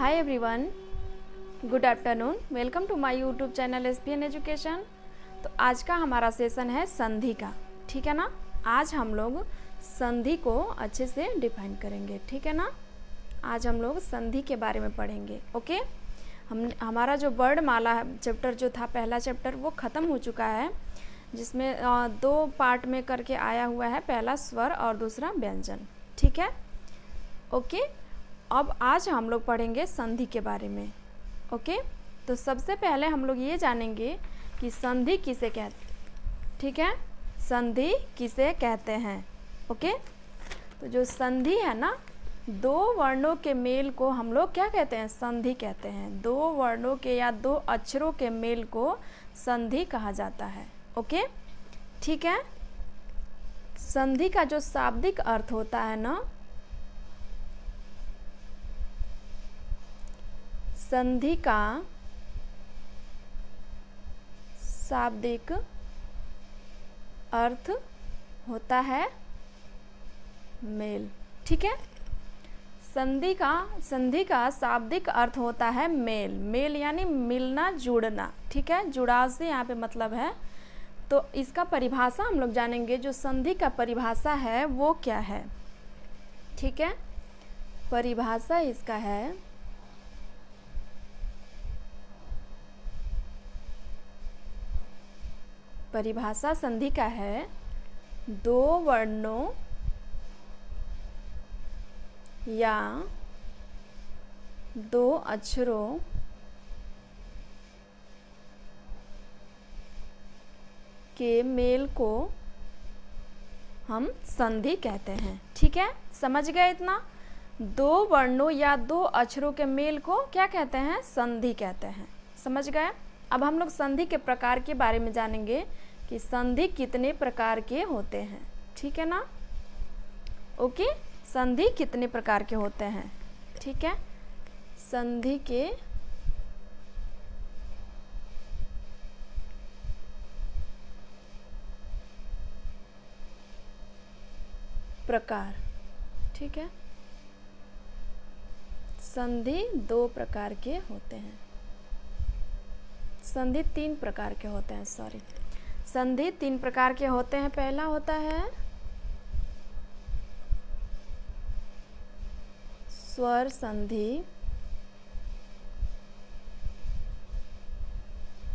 Hi everyone, good afternoon. Welcome to my YouTube channel SPN education. तो आज का हमारा सेशन है संधि का, ठीक है ना। आज हम लोग संधि को अच्छे से डिफाइन करेंगे, ठीक है ना। आज हम लोग संधि के बारे में पढ़ेंगे, ओके। हमारा जो वर्ड माला चैप्टर जो था, पहला चैप्टर, वो ख़त्म हो चुका है, जिसमें दो पार्ट में करके आया हुआ है, पहला स्वर और दूसरा व्यंजन, ठीक है, ओके। अब आज हम लोग पढ़ेंगे संधि के बारे में, ओके। तो सबसे पहले हम लोग ये जानेंगे कि संधि किसे कहते हैं, ठीक है। संधि किसे कहते हैं, ओके। तो जो संधि है ना, दो वर्णों के मेल को हम लोग क्या कहते हैं, संधि कहते हैं। दो वर्णों के या दो अक्षरों के मेल को संधि कहा जाता है, ओके, ठीक है। संधि का जो शाब्दिक अर्थ होता है ना, संधि का शाब्दिक अर्थ होता है मेल, ठीक है। संधि का शाब्दिक अर्थ होता है मेल। मेल यानी मिलना जुड़ना, ठीक है, जुड़ाव से यहाँ पे मतलब है। तो इसका परिभाषा हम लोग जानेंगे। जो संधि का परिभाषा है वो क्या है, ठीक है। परिभाषा इसका है, परिभाषा संधि का है, दो वर्णों या दो अक्षरों के मेल को हम संधि कहते हैं, ठीक है। समझ गए इतना। दो वर्णों या दो अक्षरों के मेल को क्या कहते हैं, संधि कहते हैं, समझ गए। अब हम लोग संधि के प्रकार के बारे में जानेंगे कि संधि कितने प्रकार के होते हैं, ठीक है ना, ओके। संधि कितने प्रकार के होते हैं, ठीक है। संधि के प्रकार, ठीक है। संधि दो प्रकार के होते हैं, संधि तीन प्रकार के होते हैं, सॉरी, संधि तीन प्रकार के होते हैं। पहला होता है स्वर संधि,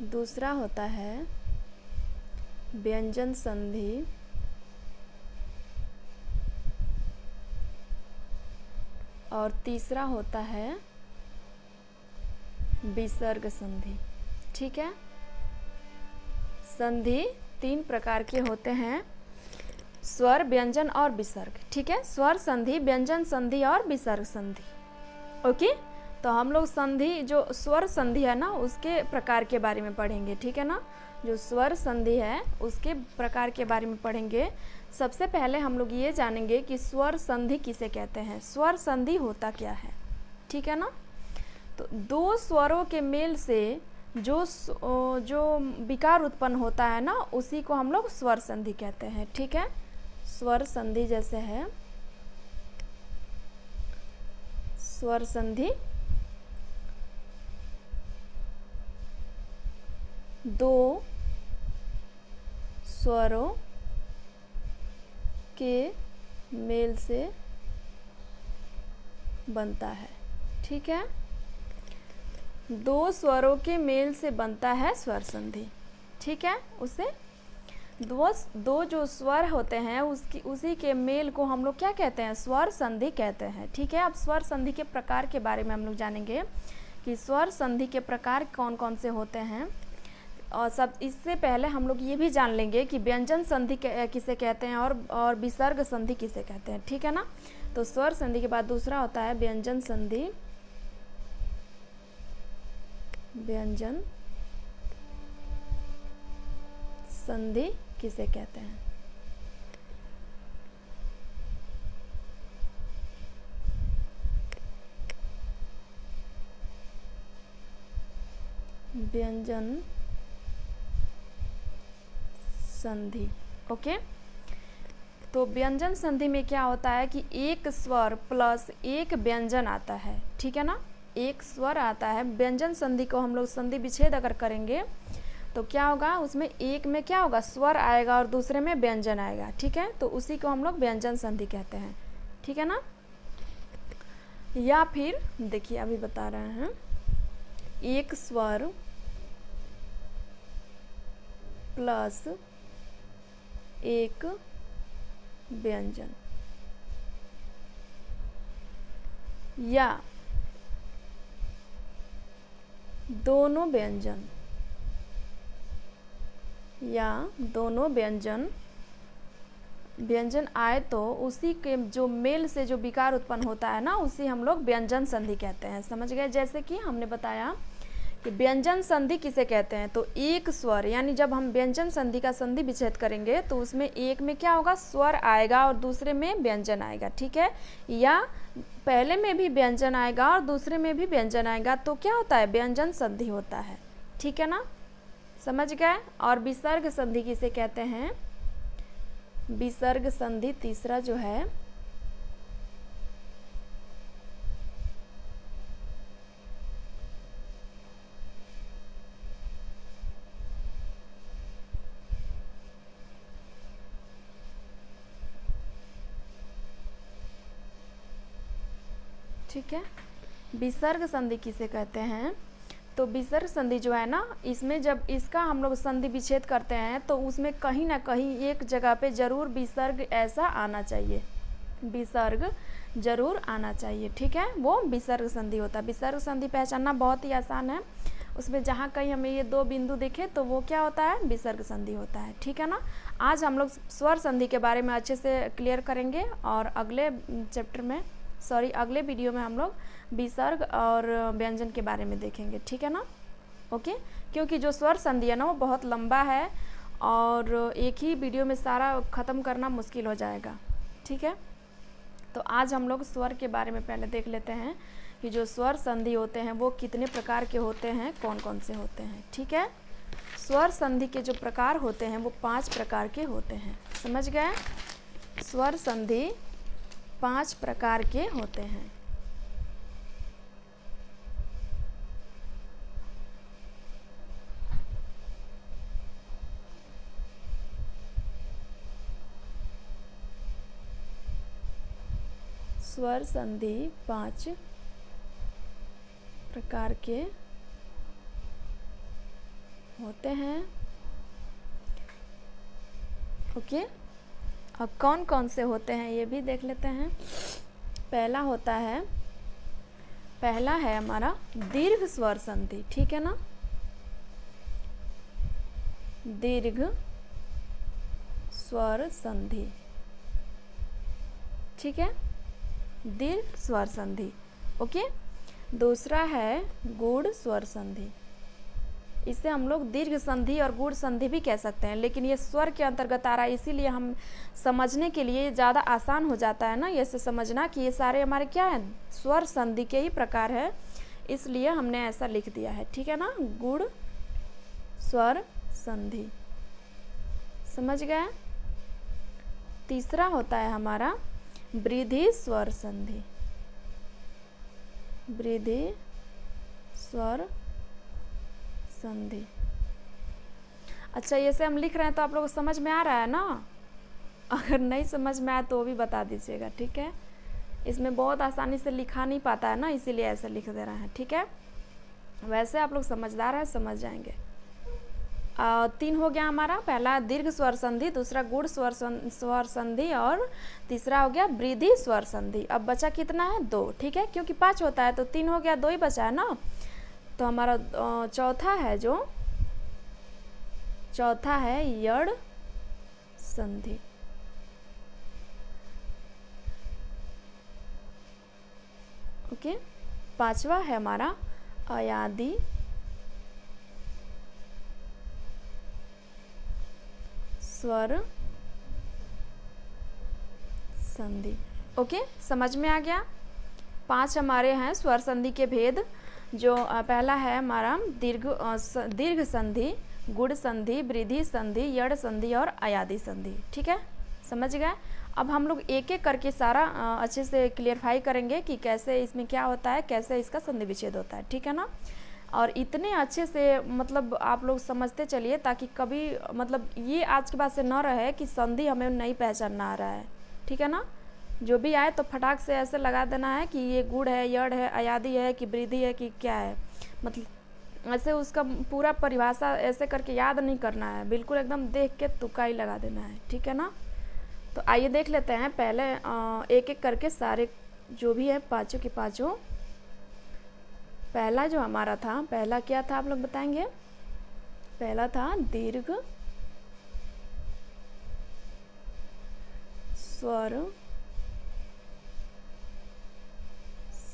दूसरा होता है व्यंजन संधि, और तीसरा होता है विसर्ग संधि, ठीक है। संधि तीन प्रकार के होते हैं, स्वर, व्यंजन और विसर्ग, ठीक है। स्वर संधि, व्यंजन संधि और विसर्ग संधि, ओके। तो हम लोग संधि, जो स्वर संधि है ना, उसके प्रकार के बारे में पढ़ेंगे, ठीक है ना। जो स्वर संधि है उसके प्रकार के बारे में पढ़ेंगे। सबसे पहले हम लोग ये जानेंगे कि स्वर संधि किसे कहते हैं, स्वर संधि होता क्या है, ठीक है ना। तो दो स्वरों के मेल से जो विकार उत्पन्न होता है ना, उसी को हम लोग स्वर संधि कहते हैं, ठीक है। स्वर संधि जैसे है स्वर संधि, दो स्वरों के मेल से बनता है, ठीक है। दो स्वरों के मेल से बनता है स्वर संधि, ठीक है। उसे दो जो स्वर होते हैं उसी के मेल को हम लोग क्या कहते हैं, स्वर संधि कहते हैं, ठीक है। अब स्वर संधि के प्रकार के बारे में हम लोग जानेंगे कि स्वर संधि के प्रकार कौन कौन से होते हैं। और सब इससे पहले हम लोग ये भी जान लेंगे कि व्यंजन संधि किसे कहते हैं और विसर्ग संधि किसे कहते हैं, ठीक है ना। तो स्वर संधि के बाद दूसरा होता है व्यंजन संधि, व्यंजन संधि किसे कहते हैं, व्यंजन संधि, ओके। तो व्यंजन संधि में क्या होता है कि एक स्वर प्लस एक व्यंजन आता है, ठीक है ना। एक स्वर आता है, व्यंजन संधि को हम लोग संधि विच्छेद अगर करेंगे तो क्या होगा, उसमें एक में क्या होगा, स्वर आएगा और दूसरे में व्यंजन आएगा। ठीक है, तो उसी को हम लोग व्यंजन संधि कहते हैं। ठीक है ना। या फिर देखिए अभी बता रहे हैं, एक स्वर प्लस एक व्यंजन, या दोनों व्यंजन, या दोनों व्यंजन आए तो उसी के जो मेल से जो विकार उत्पन्न होता है ना, उसी हम लोग व्यंजन संधि कहते हैं। समझ गए। जैसे कि हमने बताया कि व्यंजन संधि किसे कहते हैं, तो एक स्वर, यानी जब हम व्यंजन संधि का संधि विच्छेद करेंगे तो उसमें एक में क्या होगा, स्वर आएगा और दूसरे में व्यंजन आएगा। ठीक है, या पहले में भी व्यंजन आएगा और दूसरे में भी व्यंजन आएगा, तो क्या होता है, व्यंजन संधि होता है। ठीक है ना, समझ गए। और विसर्ग संधि किसे कहते हैं, विसर्ग संधि तीसरा जो है, ठीक है, विसर्ग संधि किसे कहते हैं, तो विसर्ग संधि जो है ना, इसमें जब इसका हम लोग संधि विच्छेद करते हैं तो उसमें कहीं ना कहीं एक जगह पे जरूर विसर्ग ऐसा आना चाहिए, विसर्ग जरूर आना चाहिए। ठीक है, वो विसर्ग संधि होता है। विसर्ग संधि पहचानना बहुत ही आसान है, उसमें जहाँ कहीं हमें ये दो बिंदु दिखे तो वो क्या होता है, विसर्ग संधि होता है। ठीक है ना। आज हम लोग स्वर संधि के बारे में अच्छे से क्लियर करेंगे और अगले चैप्टर में, अगले वीडियो में हम लोग विसर्ग और व्यंजन के बारे में देखेंगे। ठीक है ना। ओके, क्योंकि जो स्वर संधि है ना वो बहुत लंबा है और एक ही वीडियो में सारा ख़त्म करना मुश्किल हो जाएगा। ठीक है, तो आज हम लोग स्वर के बारे में पहले देख लेते हैं कि जो स्वर संधि होते हैं वो कितने प्रकार के होते हैं, कौन कौन से होते हैं। ठीक है, स्वर संधि के जो प्रकार होते हैं वो 5 प्रकार के होते हैं। समझ गए। स्वर संधि 5 प्रकार के होते हैं। स्वर संधि 5 प्रकार के होते हैं। ओके, अब कौन कौन से होते हैं ये भी देख लेते हैं। पहला है हमारा दीर्घ स्वर संधि। ठीक है ना, दीर्घ स्वर संधि। ठीक है, दीर्घ स्वर संधि। ओके, दूसरा है गूढ़ स्वर संधि। इसे हम लोग दीर्घ संधि और गूढ़ संधि भी कह सकते हैं, लेकिन ये स्वर के अंतर्गत आ रहा है, इसीलिए हम समझने के लिए ज़्यादा आसान हो जाता है ना ये से समझना कि ये सारे हमारे क्या हैं, स्वर संधि के ही प्रकार है, इसलिए हमने ऐसा लिख दिया है। ठीक है ना, गूढ़ स्वर संधि। समझ गए। तीसरा होता है हमारा वृद्धि स्वर संधि। वृद्धि स्वर संधि। अच्छा, ये से हम लिख रहे हैं तो आप लोगों को समझ में आ रहा है ना, अगर नहीं समझ में आया तो भी बता दीजिएगा। ठीक है, इसमें बहुत आसानी से लिखा नहीं पाता है ना, इसीलिए ऐसे लिख दे रहे हैं। ठीक है, वैसे आप लोग समझदार हैं, समझ जाएंगे। 3 हो गया हमारा, पहला दीर्घ स्वर संधि, दूसरा गूढ़ स्वर संधि और तीसरा हो गया वृद्धि स्वर संधि। अब बचा कितना है, 2। ठीक है, क्योंकि 5 होता है तो 3 हो गया, 2 ही बचा है ना। तो हमारा चौथा है यड़ संधि। ओके, 5वां है हमारा अयादि स्वर संधि। ओके, समझ में आ गया। 5 हमारे हैं स्वर संधि के भेद। जो पहला है हमारा दीर्घ संधि, गूढ़ संधि, वृद्धि संधि, यड़ संधि और अयादि संधि। ठीक है, समझ गए। अब हम लोग एक एक करके सारा अच्छे से क्लियरफाई करेंगे कि कैसे इसमें क्या होता है, कैसे इसका संधि विच्छेद होता है, ठीक है ना। और इतने अच्छे से मतलब आप लोग समझते चलिए ताकि कभी मतलब ये आज के बाद से न रहे कि संधि हमें नहीं पहचानना आ रहा है, ठीक है ना। जो भी आए तो फटाक से ऐसे लगा देना है कि ये गुड़ है, यड़ है, अयादि है कि वृद्धि है कि क्या है, मतलब ऐसे उसका पूरा परिभाषा ऐसे करके याद नहीं करना है, बिल्कुल एकदम देख के तुक्का ही लगा देना है, ठीक है ना। तो आइए देख लेते हैं पहले एक एक करके सारे जो भी है पाँचों के पाँचों। पहला जो हमारा था, पहला क्या था आप लोग बताएंगे? पहला था दीर्घ स्वर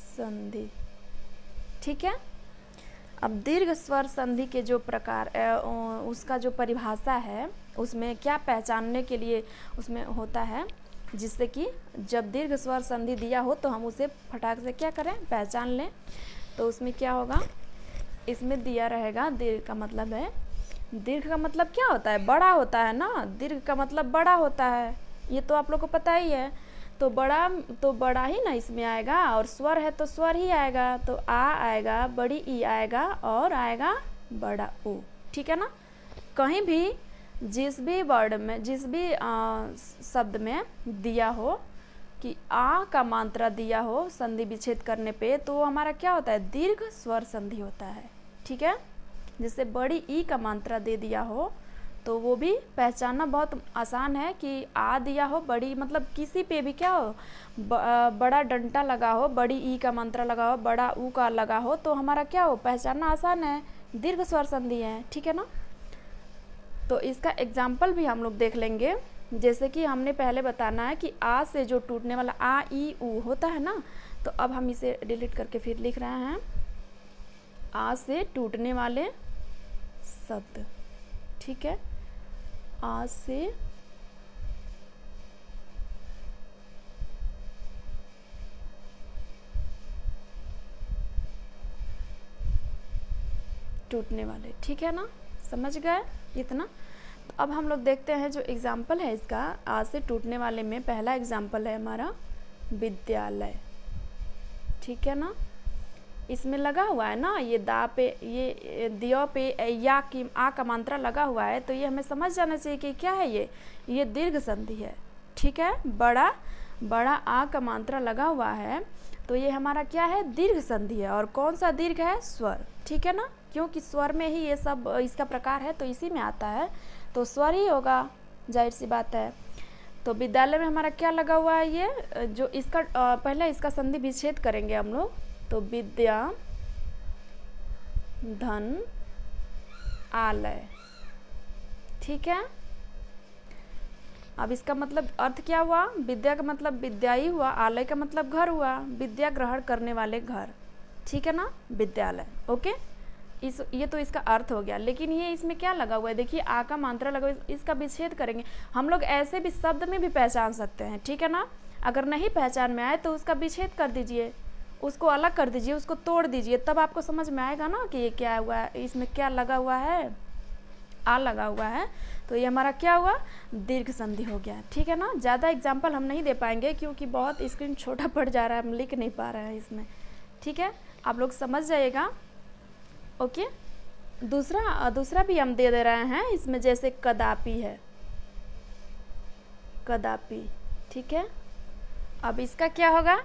संधि, ठीक है। अब दीर्घ स्वर संधि के जो प्रकार उसका जो परिभाषा है उसमें क्या पहचानने के लिए उसमें होता है, जिससे कि जब दीर्घ स्वर संधि दिया हो तो हम उसे फटाक से क्या करें, पहचान लें। तो उसमें क्या होगा, इसमें दिया रहेगा दीर्घ का मतलब है, दीर्घ का मतलब क्या होता है, बड़ा होता है ना, दीर्घ का मतलब बड़ा होता है, ये तो आप लोग को पता ही है। तो बड़ा ही ना इसमें आएगा, और स्वर है तो स्वर ही आएगा, तो आ आएगा, बड़ी ई आएगा और आएगा बड़ा ऊ, ठीक है ना। कहीं भी जिस भी वर्ड में, जिस भी शब्द में दिया हो कि आ का मात्रा दिया हो संधि विच्छेद करने पे, तो हमारा क्या होता है, दीर्घ स्वर संधि होता है, ठीक है। जैसे बड़ी ई का मात्रा दे दिया हो तो वो भी पहचानना बहुत आसान है कि आ दिया हो, बड़ी मतलब किसी पे भी क्या हो, बड़ा डंटा लगा हो, बड़ी ई का मात्रा लगा हो, बड़ा ऊ का लगा हो, तो हमारा क्या हो, पहचानना आसान है, दीर्घ स्वर संधि है, ठीक है ना। तो इसका एग्जाम्पल भी हम लोग देख लेंगे। जैसे कि हमने पहले बताना है कि आ से जो टूटने वाला आ ई ऊ होता है ना, तो अब हम इसे डिलीट करके फिर लिख रहे हैं, आ से टूटने वाले शब्द, ठीक है। आ से टूटने वाले, ठीक है ना, समझ गए इतना। तो अब हम लोग देखते हैं जो एग्जाम्पल है इसका, आ से टूटने वाले में पहला एग्जाम्पल है हमारा विद्यालय, ठीक है ना। इसमें लगा हुआ है ना, ये दा पे, ये दिया पे या की आ का मात्रा लगा हुआ है, तो ये हमें समझ जाना चाहिए कि क्या है, ये दीर्घ संधि है, ठीक है। बड़ा आ का मात्रा लगा हुआ है तो ये हमारा क्या है, दीर्घ संधि है। और कौन सा दीर्घ है, स्वर, ठीक है ना, क्योंकि स्वर में ही ये सब इसका प्रकार है, तो इसी में आता है, तो स्वर ही होगा, जाहिर सी बात है। तो विद्यालय में हमारा क्या लगा हुआ है, ये जो इसका पहले इसका संधि विच्छेद करेंगे हम लोग। तो विद्या धन आलय, ठीक है। अब इसका मतलब अर्थ क्या हुआ, विद्या का मतलब विद्या ही हुआ, आलय का मतलब घर हुआ, विद्या ग्रहण करने वाले घर, ठीक है ना, विद्यालय, ओके। ये तो इसका अर्थ हो गया। लेकिन ये इसमें क्या लगा हुआ है, देखिए आ का मात्रा लगा हुआ है, इसका विच्छेद करेंगे हम लोग, ऐसे भी शब्द में भी पहचान सकते हैं, ठीक है ना। अगर नहीं पहचान में आए तो उसका विच्छेद कर दीजिए, उसको अलग कर दीजिए, उसको तोड़ दीजिए, तब आपको समझ में आएगा ना कि ये क्या हुआ है, इसमें क्या लगा हुआ है, आ लगा हुआ है, तो ये हमारा क्या हुआ, दीर्घ संधि हो गया, ठीक है ना। ज़्यादा एग्जाम्पल हम नहीं दे पाएंगे क्योंकि बहुत स्क्रीन छोटा पड़ जा रहा है, हम लिख नहीं पा रहे हैं इसमें, ठीक है, आप लोग समझ जाइएगा, ओके। दूसरा भी हम दे रहे हैं इसमें, जैसे कदापि है, कदापि, ठीक है। अब इसका क्या होगा,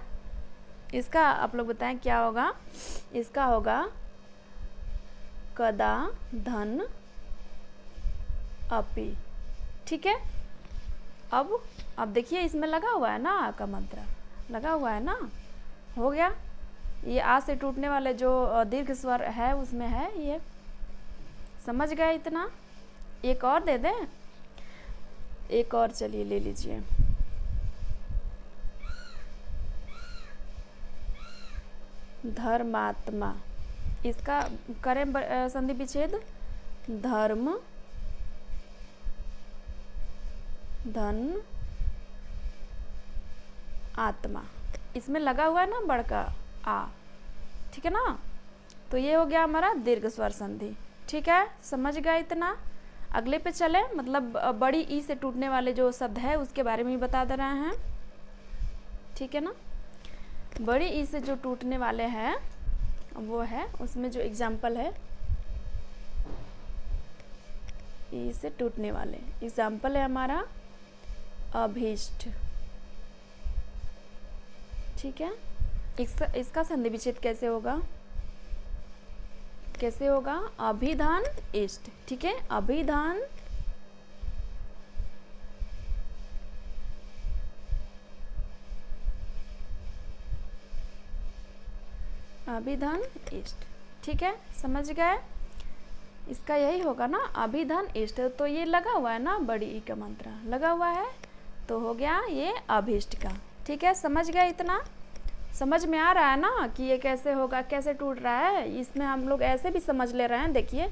इसका आप लोग बताएं क्या होगा, इसका होगा कदा धन अपि, ठीक है। अब देखिए इसमें लगा हुआ है ना, आ का मात्रा लगा हुआ है ना, हो गया। ये आ से टूटने वाले जो दीर्घ स्वर है उसमें है, ये समझ गए इतना। एक और दे दें, एक और चलिए ले लीजिए, धर्मात्मा, इसका करें संधि विच्छेद, धर्म धन आत्मा, इसमें लगा हुआ है ना बड़का आ, ठीक है ना। तो ये हो गया हमारा दीर्घ स्वर संधि, ठीक है, समझ गए इतना। अगले पे चले, मतलब बड़ी ई से टूटने वाले जो शब्द है उसके बारे में बता दे रहे हैं, ठीक है ना। बड़ी ई से जो टूटने वाले हैं वो है, उसमें जो एग्जाम्पल है ई से टूटने वाले, एग्जाम्पल है हमारा अभीष्ट, ठीक है। इसका संधि विच्छेद कैसे होगा, कैसे होगा, अभिधान इष्ट, ठीक है। अभिधान अभिधान इष्ट, ठीक है, समझ गए। इसका यही होगा ना, अभिधान इष्ट। तो ये लगा हुआ है ना, बड़ी ई का मात्रा लगा हुआ है, तो हो गया ये अभीष्ट का, ठीक है। समझ गए, इतना समझ में आ रहा है ना कि ये कैसे होगा, कैसे टूट रहा है। इसमें हम लोग ऐसे भी समझ ले रहे हैं, देखिए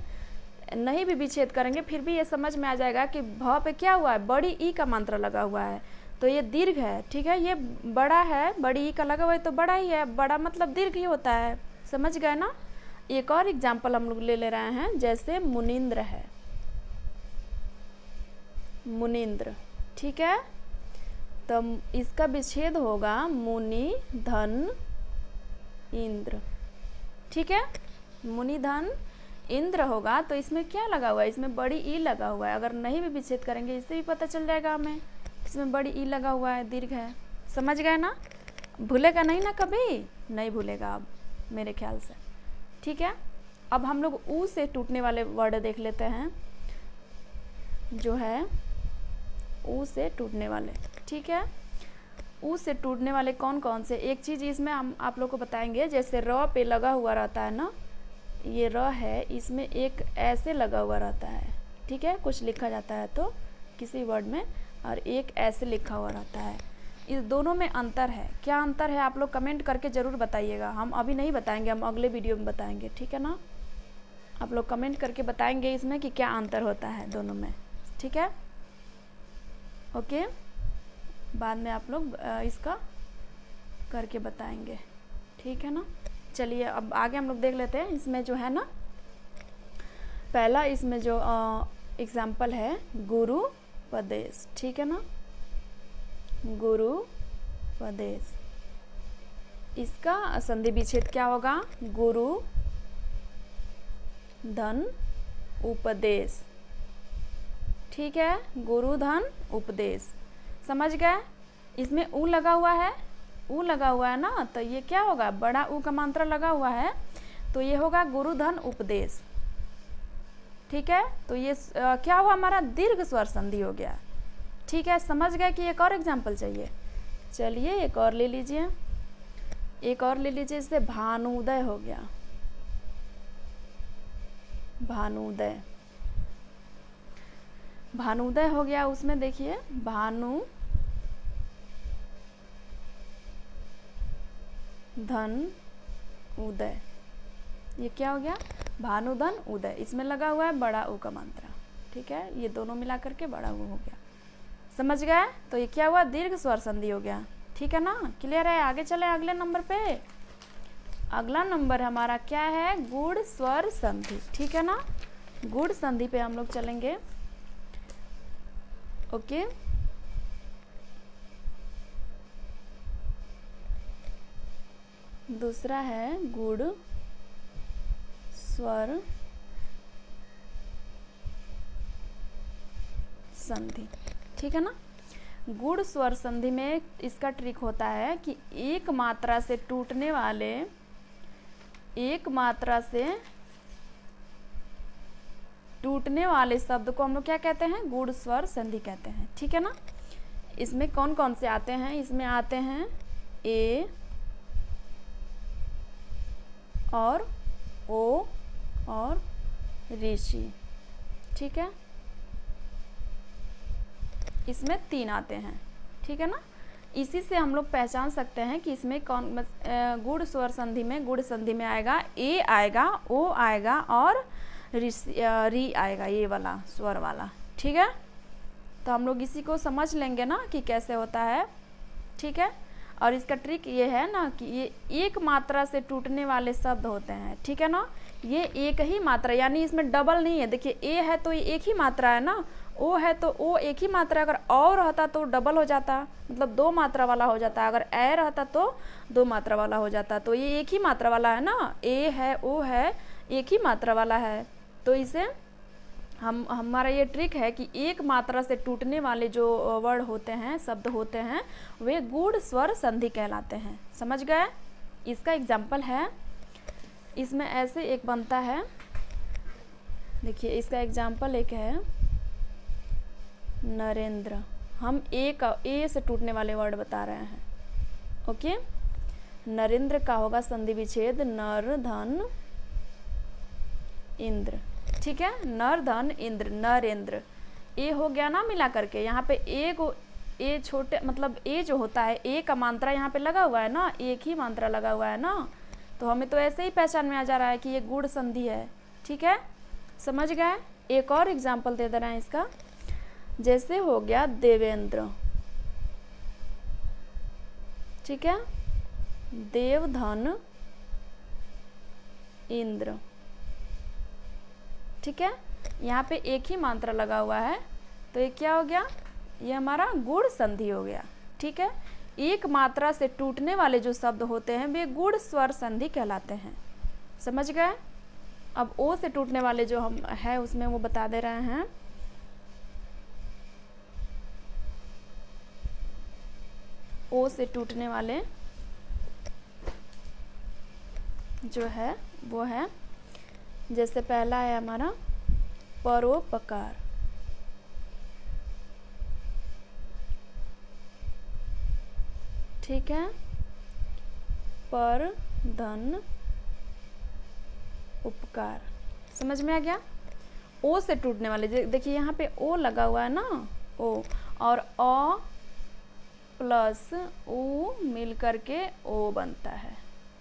नहीं भी विच्छेद करेंगे फिर भी ये समझ में आ जाएगा कि भ पे क्या हुआ है, बड़ी ई का मात्रा लगा हुआ है, तो ये दीर्घ है, ठीक है। ये बड़ा है, बड़ी ई का लगा हुआ है तो बड़ा ही है, बड़ा मतलब दीर्घ ही होता है, समझ गए ना। एक और एग्जाम्पल हम लोग ले रहे हैं, जैसे मुनीन्द्र है, मुनीन्द्र, ठीक है। तो इसका विच्छेद होगा मुनि धन इंद्र, ठीक है। मुनि धन इंद्र होगा, तो इसमें क्या लगा हुआ है, इसमें बड़ी ई लगा हुआ है। अगर नहीं भी विच्छेद करेंगे इससे भी पता चल जाएगा हमें, इसमें बड़ी ई लगा हुआ है, दीर्घ है, समझ गए ना। भूलेगा नहीं ना, कभी नहीं भूलेगा अब मेरे ख्याल से, ठीक है। अब हम लोग ऊ से टूटने वाले वर्ड देख लेते हैं, जो है ऊ से टूटने वाले, ठीक है। ऊ से टूटने वाले कौन कौन से, एक चीज़ इसमें हम आप लोग को बताएंगे, जैसे र पे लगा हुआ रहता है ना, ये र है, इसमें एक ऐसे लगा हुआ रहता है, ठीक है, कुछ लिखा जाता है तो किसी वर्ड में, और एक ऐसे लिखा हुआ रहता है। इस दोनों में अंतर है, क्या अंतर है आप लोग कमेंट करके ज़रूर बताइएगा। हम अभी नहीं बताएंगे, हम अगले वीडियो में बताएंगे, ठीक है ना। आप लोग कमेंट करके बताएंगे इसमें कि क्या अंतर होता है दोनों में, ठीक है, ओके। बाद में आप लोग इसका करके बताएंगे, ठीक है ना। चलिए अब आगे हम लोग देख लेते हैं। इसमें जो है ना, पहला इसमें जो एग्जाम्पल है गुरु पदेश, ठीक है ना, गुरु पदेश। इसका संधि विच्छेद क्या होगा, गुरु धन उपदेश, ठीक है, गुरु धन उपदेश, समझ गए। इसमें ऊ लगा हुआ है, ऊ लगा हुआ है ना, तो ये क्या होगा, बड़ा ऊ का मात्रा लगा हुआ है, तो ये होगा गुरु धन उपदेश, ठीक है। तो ये क्या हुआ, हमारा दीर्घ स्वर संधि हो गया, ठीक है। समझ गए कि एक और एग्जाम्पल चाहिए, चलिए एक और ले लीजिए, एक और ले लीजिए। इससे भानुदय हो गया, भानुदय, भानुदय हो गया। उसमें देखिए भानु धन उदय, ये क्या हो गया, भानुधन उदय। इसमें लगा हुआ है बड़ा ऊ का मात्रा, ठीक है, ये दोनों मिला करके बड़ा ऊ हो गया, समझ गए। तो ये क्या हुआ, दीर्घ स्वर संधि हो गया, ठीक है ना, क्लियर है। आगे चले अगले नंबर पे। अगला नंबर हमारा क्या है, गुण स्वर संधि, ठीक है ना। गुण संधि पे हम लोग चलेंगे, ओके। दूसरा है गुण स्वर संधि, ठीक है ना। गुण स्वर संधि में इसका ट्रिक होता है कि एक मात्रा से टूटने वाले, एक मात्रा से टूटने वाले शब्द को हम लोग क्या कहते हैं, गुण स्वर संधि कहते हैं, ठीक है ना। इसमें कौन कौन से आते हैं, इसमें आते हैं ए और ओ और ऋषि, ठीक है, इसमें 3 आते हैं, ठीक है ना। इसी से हम लोग पहचान सकते हैं कि इसमें कौन गुण स्वर संधि में, गुण संधि में आएगा ए आएगा, ओ आएगा और री आएगा, ये वाला स्वर वाला, ठीक है। तो हम लोग इसी को समझ लेंगे ना कि कैसे होता है, ठीक है। और इसका ट्रिक ये है ना कि ये एक मात्रा से टूटने वाले शब्द होते हैं, ठीक है ना। ये एक ही मात्रा, यानी इसमें डबल नहीं है। देखिए ए है तो ये एक ही मात्रा है ना, ओ है तो ओ एक ही मात्रा, अगर औ रहता तो डबल हो जाता, मतलब 2 मात्रा वाला हो जाता। अगर ए रहता तो 2 मात्रा वाला हो जाता। तो ये एक ही मात्रा वाला है ना, ए है ओ है, एक ही मात्रा वाला है। तो इसे हमारा ये ट्रिक है कि एक मात्रा से टूटने वाले जो वर्ड होते हैं, शब्द होते हैं, वे गूढ़ स्वर संधि कहलाते हैं। समझ गए। इसका एग्जाम्पल है, इसमें ऐसे एक बनता है, देखिए इसका एग्जाम्पल एक है नरेंद्र। हम ए से टूटने वाले वर्ड बता रहे हैं। ओके, नरेंद्र का होगा संधि विच्छेद नर धन इंद्र, ठीक है। नर धन इंद्र, नरेंद्र। ए हो गया ना मिला करके, यहाँ पे ए छोटे मतलब ए जो होता है, ए का मात्रा यहाँ पे लगा हुआ है ना, एक ही मात्रा लगा हुआ है ना, तो हमें तो ऐसे ही पहचान में आ जा रहा है कि ये गूढ़ संधि है, ठीक है। समझ गए। एक और एग्जाम्पल दे दे रहे हैं इसका, जैसे हो गया देवेंद्र, ठीक है, देव धन इंद्र, ठीक है। यहाँ पे एक ही मात्रा लगा हुआ है, तो ये क्या हो गया, ये हमारा गूढ़ संधि हो गया, ठीक है। एक मात्रा से टूटने वाले जो शब्द होते हैं वे गूढ़ स्वर संधि कहलाते हैं। समझ गए। अब ओ से टूटने वाले जो हम है उसमें वो बता दे रहे हैं। ओ से टूटने वाले जो है वो है, जैसे पहला है हमारा परोपकार, ठीक है, पर धन उपकार। समझ में आ गया। ओ से टूटने वाले, देखिए यहाँ पे ओ लगा हुआ है ना, ओ, और अ प्लस उ मिल करके ओ बनता है,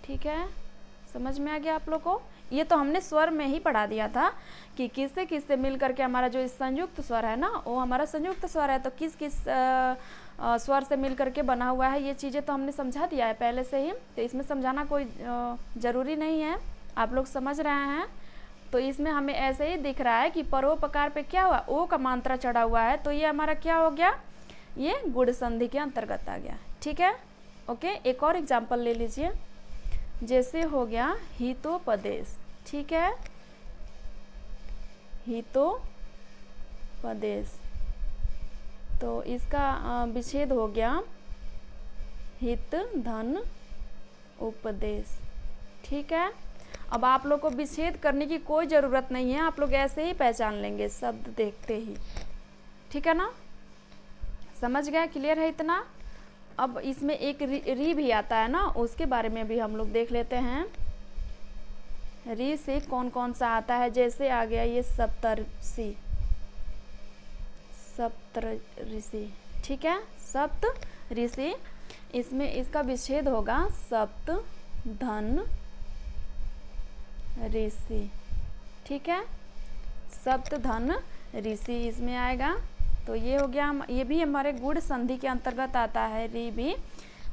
ठीक है। समझ में आ गया आप लोग को। ये तो हमने स्वर में ही पढ़ा दिया था कि किससे किससे मिल करके हमारा जो संयुक्त स्वर है ना, वो हमारा संयुक्त स्वर है, तो किस किस स्वर से मिल करके बना हुआ है, ये चीज़ें तो हमने समझा दिया है पहले से ही, तो इसमें समझाना कोई ज़रूरी नहीं है, आप लोग समझ रहे हैं। तो इसमें हमें ऐसे ही दिख रहा है कि परोपकार पे क्या हुआ, ओ का मात्रा चढ़ा हुआ है, तो ये हमारा क्या हो गया, ये गूढ़ संधि के अंतर्गत आ गया, ठीक है। ओके, एक और एग्जाम्पल ले लीजिए, जैसे हो गया हितोपदेश, ठीक है, हितोपदेश, तो इसका विच्छेद हो गया हित धन उपदेश, ठीक है। अब आप लोग को विच्छेद करने की कोई ज़रूरत नहीं है, आप लोग ऐसे ही पहचान लेंगे शब्द देखते ही, ठीक है ना। समझ गए, क्लियर है इतना। अब इसमें एक री भी आता है ना, उसके बारे में भी हम लोग देख लेते हैं। री से कौन कौन सा आता है, जैसे आ गया ये सप्तऋषि, ठीक है, सप्तऋषि, इसमें इसका विच्छेद होगा सप्त धन ऋषि, ठीक है, सप्त धन ऋषि इसमें आएगा। तो ये हो गया, ये भी हमारे गूढ़ संधि के अंतर्गत आता है, री भी।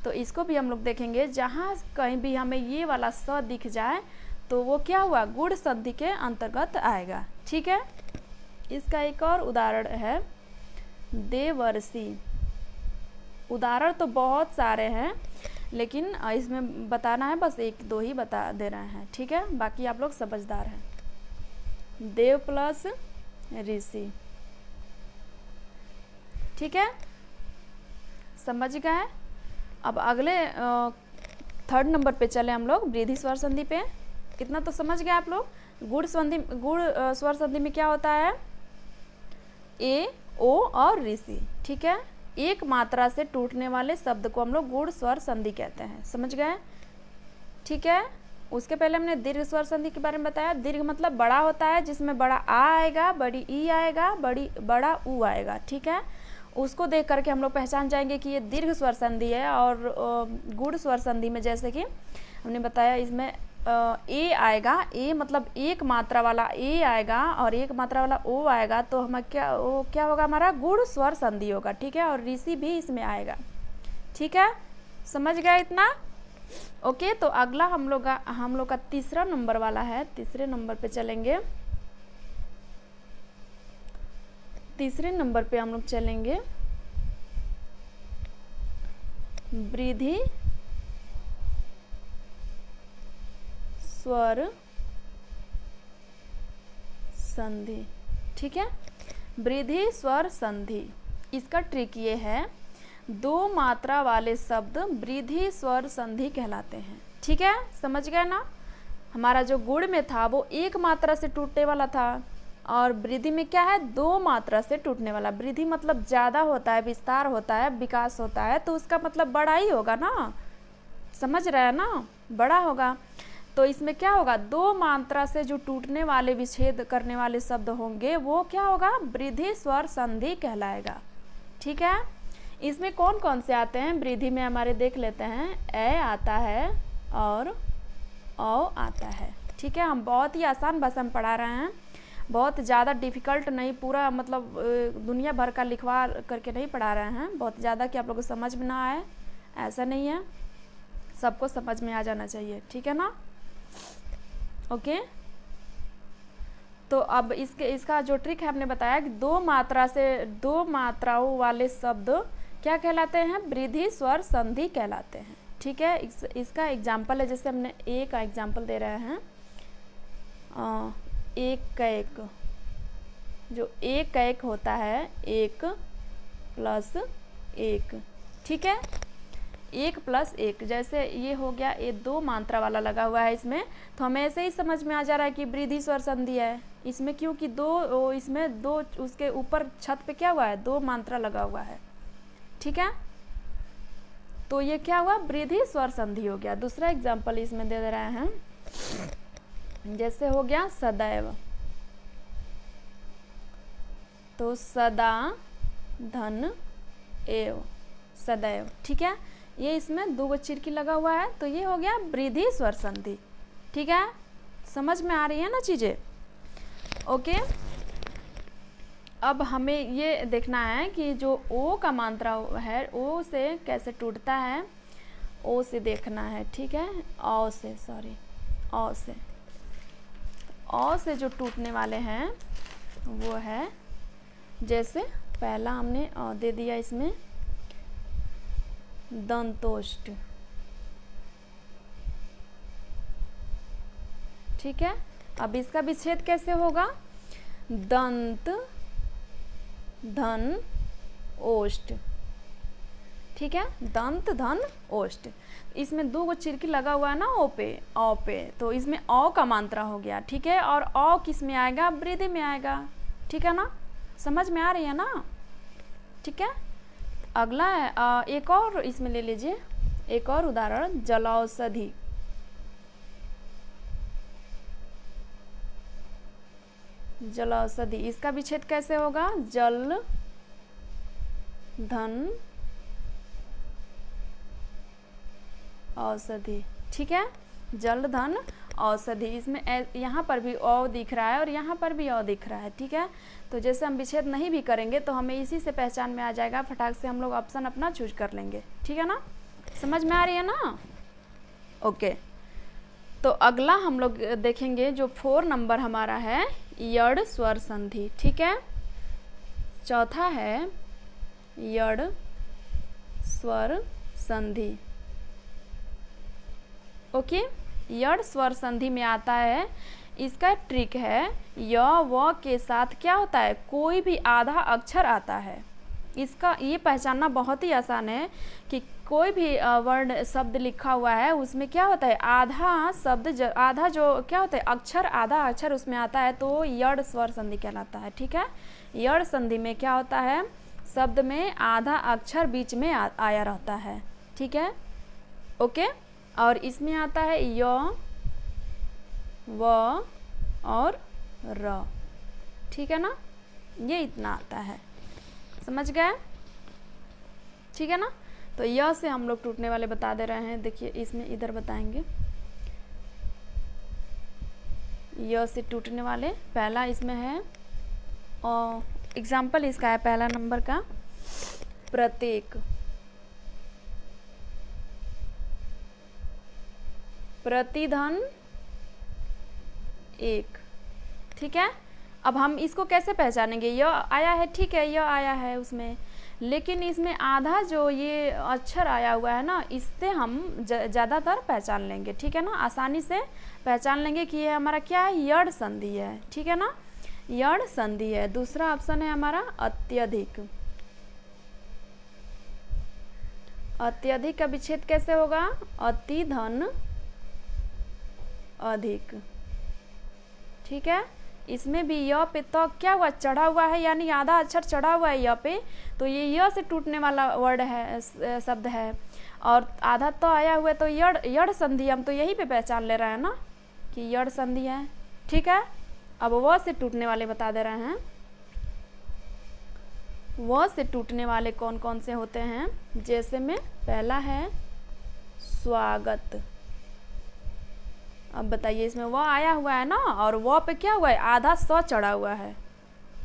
तो इसको भी हम लोग देखेंगे, जहाँ कहीं भी हमें ये वाला स दिख जाए तो वो क्या हुआ, गूढ़ संधि के अंतर्गत आएगा, ठीक है। इसका एक और उदाहरण है देवर्षि। उदाहरण तो बहुत सारे हैं, लेकिन इसमें बताना है बस एक दो ही बता दे रहे हैं, ठीक है, बाकी आप लोग समझदार हैं। देव प्लस ऋषि, ठीक है, समझ गए। अब अगले 3rd नंबर पे चले हम लोग, वृद्धि स्वर संधि पे। इतना तो समझ गए आप लोग। गूढ़ स्वर संधि में क्या होता है, ए ओ और ऋषि, ठीक है। एक मात्रा से टूटने वाले शब्द को हम लोग गूढ़ स्वर संधि कहते हैं, समझ गए, ठीक है। उसके पहले हमने दीर्घ स्वर संधि के बारे में बताया। दीर्घ मतलब बड़ा होता है, जिसमें बड़ा आ आएगा, बड़ी ई आएगा, बड़ा उ आएगा, ठीक है। उसको देख करके हम लोग पहचान जाएंगे कि ये दीर्घ स्वर संधि है। और गूढ़ स्वर संधि में जैसे कि हमने बताया, इसमें ए आएगा, ए मतलब एक मात्रा वाला ए आएगा और एक मात्रा वाला ओ आएगा, तो हम क्या होगा, हमारा गूढ़ स्वर संधि होगा, ठीक है। और ऋषि भी इसमें आएगा, ठीक है। समझ गए इतना? ओके, तो अगला हम लोग का तीसरा नंबर वाला है। तीसरे नंबर पे चलेंगे। तीसरे नंबर पे हम लोग चलेंगे वृद्धि स्वर संधि। ठीक है, वृद्धि स्वर संधि, इसका ट्रिक ये है, दो मात्रा वाले शब्द वृद्धि स्वर संधि कहलाते हैं। ठीक है, समझ गए ना? हमारा जो गुण में था वो एक मात्रा से टूटने वाला था, और वृद्धि में क्या है, दो मात्रा से टूटने वाला। वृद्धि मतलब ज़्यादा होता है, विस्तार होता है, विकास होता है, तो उसका मतलब बड़ा ही होगा ना, समझ रहे हैं ना, बड़ा होगा। तो इसमें क्या होगा, दो मात्रा से जो टूटने वाले, विच्छेद करने वाले शब्द होंगे वो क्या होगा, वृद्धि स्वर संधि कहलाएगा। ठीक है, इसमें कौन कौन से आते हैं वृद्धि में, हमारे देख लेते हैं। ए आता है और औ आता है। ठीक है, हम बहुत ही आसान भाषा में पढ़ा रहे हैं, बहुत ज़्यादा डिफ़िकल्ट नहीं, पूरा मतलब दुनिया भर का लिखवा करके नहीं पढ़ा रहे हैं, बहुत ज़्यादा कि आप लोगों को समझ में ना आए, ऐसा नहीं है, सबको समझ में आ जाना चाहिए। ठीक है ना? ओके, तो अब इसका जो ट्रिक है हमने बताया कि दो मात्राओं वाले शब्द क्या कहलाते हैं, वृद्धि स्वर संधि कहलाते हैं। ठीक है, इसका एग्जाम्पल है, जैसे हमने ए का एग्जाम्पल दे रहे हैं, एक का एक, जो एक का एक होता है, एक प्लस एक। ठीक है, एक प्लस एक, जैसे ये हो गया, ये दो मात्रा वाला लगा हुआ है इसमें, तो हमें ऐसे ही समझ में आ जा रहा है कि वृद्धि स्वर संधि है इसमें, क्योंकि इसमें दो, उसके ऊपर छत पे क्या हुआ है, दो मात्रा लगा हुआ है। ठीक है, तो ये क्या हुआ, वृद्धि स्वर संधि हो गया। दूसरा एग्जाम्पल इसमें दे रहे हैं, जैसे हो गया सदैव, तो सदा धन एव, सदैव। ठीक है, ये इसमें दो चिरकी लगा हुआ है, तो ये हो गया वृद्धि स्वर संधि। ठीक है, समझ में आ रही है ना चीज़ें? ओके, अब हमें ये देखना है कि जो ओ का मात्रा है, ओ से कैसे टूटता है, ओ से देखना है। ठीक है, औ से, सॉरी, औ से, औ से जो टूटने वाले हैं वो है, जैसे पहला हमने दे दिया इसमें दंतोष्ठ। ठीक है, अब इसका विच्छेद कैसे होगा, दंत धन ओष्ठ। ठीक है, दंत धन ओष्ठ, इसमें दो गो चिरकी लगा हुआ है ना ओ पे, तो इसमें औ का मात्रा हो गया। ठीक है, और औ किस में आएगा, वृद्धि में आएगा। ठीक है ना, समझ में आ रही है ना? ठीक है, अगला है एक और, इसमें ले लीजिए एक और उदाहरण, जलौषधि। जलौषधि, इसका विच्छेद कैसे होगा, जल धन औषधि। ठीक है, जल धन औषधि, इसमें यहाँ पर भी औ दिख रहा है और यहाँ पर भी औ दिख रहा है। ठीक है, तो जैसे हम विच्छेद नहीं भी करेंगे तो हमें इसी से पहचान में आ जाएगा, फटाक से हम लोग ऑप्शन अपना चूज कर लेंगे। ठीक है ना, समझ में आ रही है ना? ओके, तो अगला हम लोग देखेंगे जो 4 नंबर हमारा है, यड़ स्वर संधि। ठीक है, चौथा है यड़ स्वर संधि। ओके, यड़ स्वर संधि में आता है, इसका ट्रिक है, य व के साथ क्या होता है, कोई भी आधा अक्षर आता है। इसका ये पहचानना बहुत ही आसान है कि कोई भी वर्ण शब्द लिखा हुआ है उसमें क्या होता है, आधा शब्द आधा जो क्या होता है अक्षर, आधा अक्षर उसमें आता है, तो यड़ स्वर संधि कहलाता है। ठीक है, यड़ संधि में क्या होता है, शब्द में आधा अक्षर बीच में आया रहता है। ठीक है, ओके, और इसमें आता है य व और र। ठीक है ना, ये इतना आता है, समझ गए? ठीक है ना, तो य से हम लोग टूटने वाले बता दे रहे हैं। देखिए इसमें इधर बताएंगे, य से टूटने वाले पहला इसमें है, और एग्जाम्पल इसका है पहला नंबर का, प्रत्येक। प्रतिधन एक। ठीक है, अब हम इसको कैसे पहचानेंगे? यह आया है, ठीक है, यह आया है उसमें, लेकिन इसमें आधा जो ये अक्षर आया हुआ है ना, इससे हम ज़्यादातर पहचान लेंगे। ठीक है ना, आसानी से पहचान लेंगे कि ये हमारा क्या है, यड़ संधि है। ठीक है ना, यड़ संधि है। दूसरा ऑप्शन है हमारा अत्यधिक। अत्यधिक का विच्छेद कैसे होगा? अति धन अधिक। ठीक है, इसमें भी य पे तो क्या हुआ, चढ़ा हुआ है, यानी आधा अक्षर चढ़ा हुआ है य पे, तो ये य से टूटने वाला वर्ड है, शब्द है। और आधा तो आया हुआ है, तो यड़ संधि, हम तो यही पे पहचान ले रहे हैं ना कि यड़ संधि है। ठीक है, अब व से टूटने वाले बता दे रहे हैं। व से टूटने वाले कौन कौन से होते हैं? जैसे में पहला है स्वागत। अब बताइए, इसमें व आया हुआ है ना, और व पे क्या हुआ है, आधा स चढ़ा हुआ है।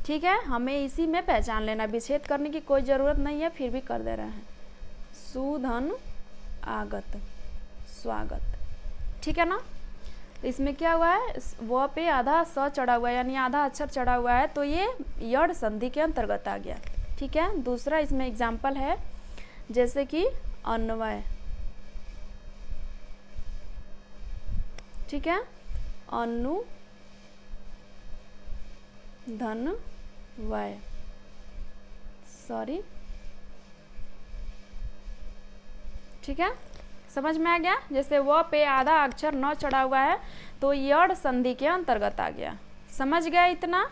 ठीक है, हमें इसी में पहचान लेना, विच्छेद करने की कोई ज़रूरत नहीं है, फिर भी कर दे रहे हैं। सुधन आगत, स्वागत। ठीक है ना, इसमें क्या हुआ है, व पे आधा स चढ़ा हुआ है, यानी आधा अक्षर चढ़ा हुआ है, तो ये यड़ संधि के अंतर्गत आ गया। ठीक है, दूसरा इसमें एग्जाम्पल है, जैसे कि अन्वय। ठीक है, अनु धन वय, सॉरी। ठीक है, समझ में आ गया? जैसे व पे आधा अक्षर न चढ़ा हुआ है, तो यड़ संधि के अंतर्गत आ गया। समझ गया इतना?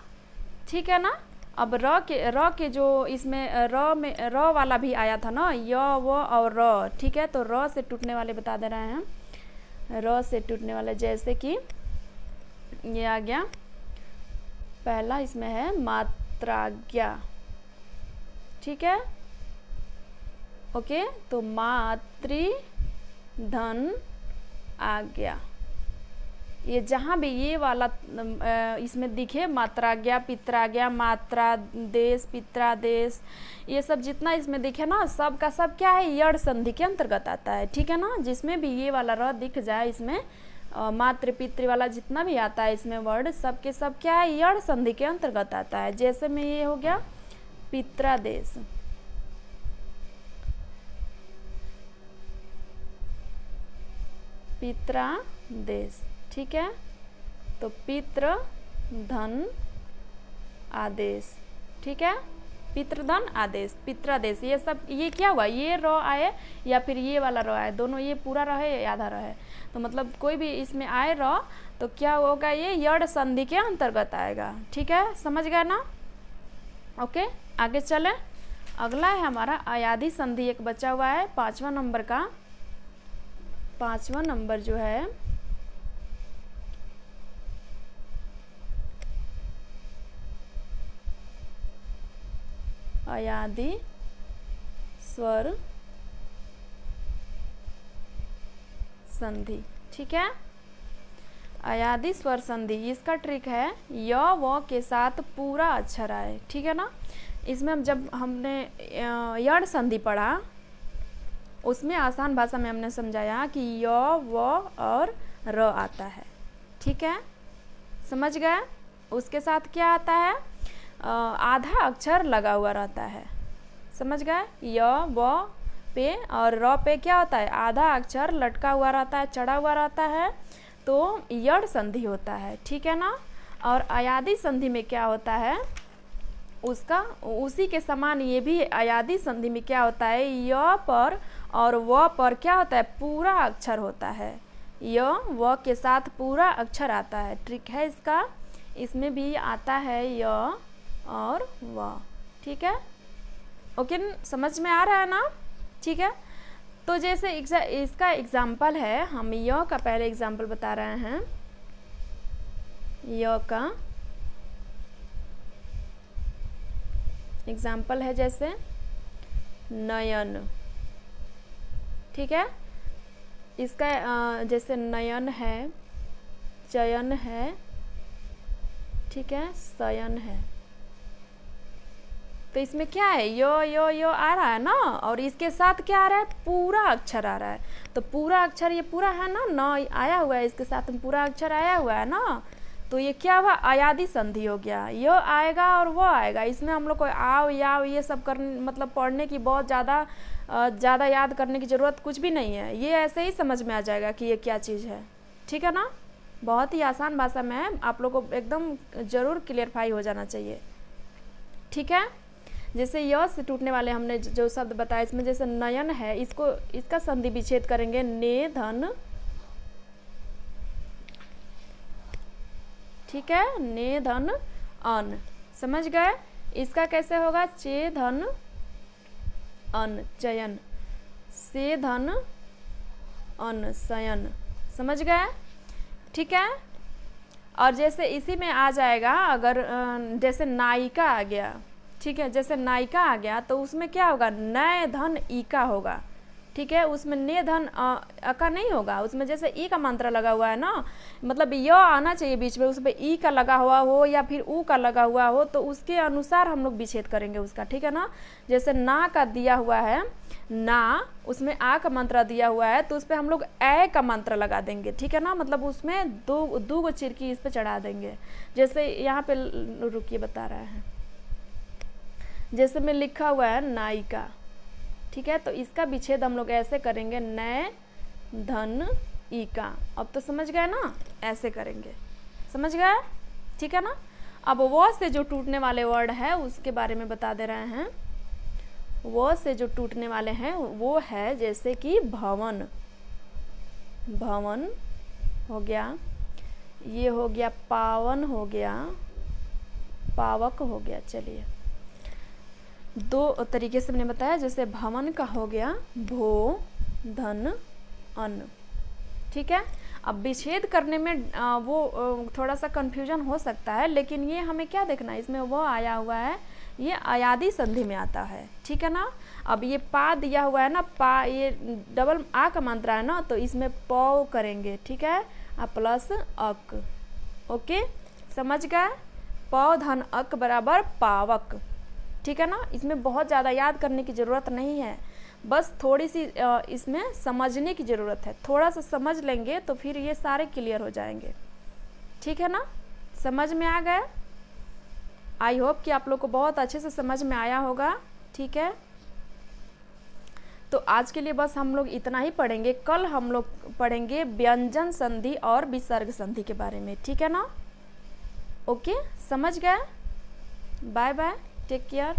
ठीक है ना। अब र के जो इसमें र वाला भी आया था ना, य व और र। ठीक है, तो र से टूटने वाले बता दे रहे हैं। र से टूटने वाले जैसे कि ये आ गया, पहला इसमें है मात्राज्ञा। ठीक है, ओके, तो मातृ धन आज्ञा। ये जहाँ भी ये वाला इसमें दिखे, मात्राज्ञा, पित्राज्ञा, मात्रा देश, पित्रादेश, ये सब जितना इसमें दिखे ना, सब का सब क्या है, यड़ संधि के अंतर्गत आता है। ठीक है ना, जिसमें भी ये वाला र दिख जाए इसमें, मातृ पितृ वाला जितना भी आता है इसमें वर्ड, सब के सब क्या है, यड़ संधि के अंतर्गत आता है। जैसे में ये हो गया पित्रादेश। पित्रादेश। ठीक है, तो पितृ धन आदेश। ठीक है, पितृधन आदेश, पित्रादेश, ये सब, ये क्या हुआ, ये र आए या फिर ये वाला र आए, दोनों, ये पूरा रहे या आधा रहे, तो मतलब कोई भी इसमें आए र, तो क्या होगा, ये यड़ संधि के अंतर्गत आएगा। ठीक है, समझ गए ना। ओके, आगे चलें। अगला है हमारा अयादी संधि, एक बचा हुआ है 5वां नंबर का। 5वां नंबर जो है अयादी स्वर संधि। ठीक है, अयादी स्वर संधि, इसका ट्रिक है य व के साथ पूरा अक्षर आए। ठीक है ना, इसमें जब हमने यड़ संधि पढ़ा, उसमें आसान भाषा में हमने समझाया कि य व और र आता है। ठीक है, समझ गए? उसके साथ क्या आता है, आधा अक्षर लगा हुआ रहता है। समझ गए? य व पे और र पे क्या होता है, आधा अक्षर लटका हुआ रहता है, चढ़ा हुआ रहता है, तो यड़ संधि होता है। ठीक है ना। और अयादी संधि में क्या होता है, उसका उसी के समान ये भी अयादी संधि में क्या होता है, य पर और व पर क्या होता है, पूरा अक्षर होता है। य व के साथ पूरा अक्षर आता है। ट्रिक है इसका, इसमें भी आता है य और व। ठीक है, ओके, समझ में आ रहा है ना। ठीक है, तो जैसे इसका एग्जाम्पल है, हम य का पहले एग्जाम्पल बता रहे हैं। य का एग्जाम्पल है जैसे नयन। ठीक है, इसका जैसे नयन है, चयन है, ठीक है, शयन है। तो इसमें क्या है, यो आ रहा है ना, और इसके साथ क्या आ रहा है, पूरा अक्षर आ रहा है। तो पूरा अक्षर ये पूरा है ना, न आया हुआ है, इसके साथ में पूरा अक्षर आया हुआ है ना, तो ये क्या हुआ, अयादी संधि हो गया। यो आएगा और वो आएगा, इसमें हम लोग को आओ याओ ये सब करने मतलब पढ़ने की बहुत ज़्यादा याद करने की ज़रूरत कुछ भी नहीं है, ये ऐसे ही समझ में आ जाएगा कि ये क्या चीज़ है। ठीक है ना, बहुत ही आसान भाषा में है, आप लोग को एकदम ज़रूर क्लियरफाई हो जाना चाहिए। ठीक है, जैसे य से टूटने वाले हमने जो शब्द बताया, इसमें जैसे नयन है, इसका संधि विच्छेद करेंगे ने धन, ठीक है, ने धन अन, समझ गए। इसका कैसे होगा, चे धन अन चयन, से धन अन शयन, समझ गए। ठीक है, और जैसे इसी में आ जाएगा, अगर जैसे नायिका आ गया, ठीक है, जैसे नायिका आ गया तो उसमें क्या होगा, नय धन ईका होगा। ठीक है, उसमें ने धन अका नहीं होगा, उसमें जैसे ई का मंत्र लगा हुआ है ना, मतलब य आना चाहिए बीच में, उसमें ई का लगा हुआ हो या फिर ऊ का लगा हुआ हो, तो उसके अनुसार हम लोग विच्छेद करेंगे उसका। ठीक है ना, जैसे ना का दिया हुआ है ना, उसमें आ का मंत्र दिया हुआ है, तो उस पर हम लोग ए का मंत्र लगा देंगे। ठीक है ना, मतलब उसमें दो गो चिरकी इस पर चढ़ा देंगे। जैसे यहाँ पे रुकिए बता रहा है, जैसे में लिखा हुआ है नायिका, ठीक है, तो इसका विच्छेद हम लोग ऐसे करेंगे, नय धन ईका। अब तो समझ गए ना, ऐसे करेंगे, समझ गए। ठीक है ना, अब वो से जो टूटने वाले वर्ड है उसके बारे में बता दे रहे हैं। वो से जो टूटने वाले हैं वो है जैसे कि भवन, भवन हो गया, ये हो गया पावन हो गया, पावक हो गया। चलिए, दो तरीके से मैंने बताया, जैसे भवन का हो गया भो धन अन्न। ठीक है, अब विच्छेद करने में वो थोड़ा सा कंफ्यूजन हो सकता है, लेकिन ये हमें क्या देखना है, इसमें वो आया हुआ है, ये अयादी संधि में आता है। ठीक है ना, अब ये पा दिया हुआ है ना, पा ये डबल आ का मंत्र है ना, तो इसमें पौ करेंगे। ठीक है, प्लस अक, ओके, समझ गए। पौ धन अक बराबर पावक। ठीक है ना, इसमें बहुत ज़्यादा याद करने की ज़रूरत नहीं है, बस थोड़ी सी इसमें समझने की ज़रूरत है। थोड़ा सा समझ लेंगे तो फिर ये सारे क्लियर हो जाएंगे। ठीक है ना, समझ में आ गया। आई होप कि आप लोग को बहुत अच्छे से समझ में आया होगा। ठीक है, तो आज के लिए बस हम लोग इतना ही पढ़ेंगे। कल हम लोग पढ़ेंगे व्यंजन संधि और विसर्ग संधि के बारे में। ठीक है ना, ओके, समझ गए। Bye bye, take care.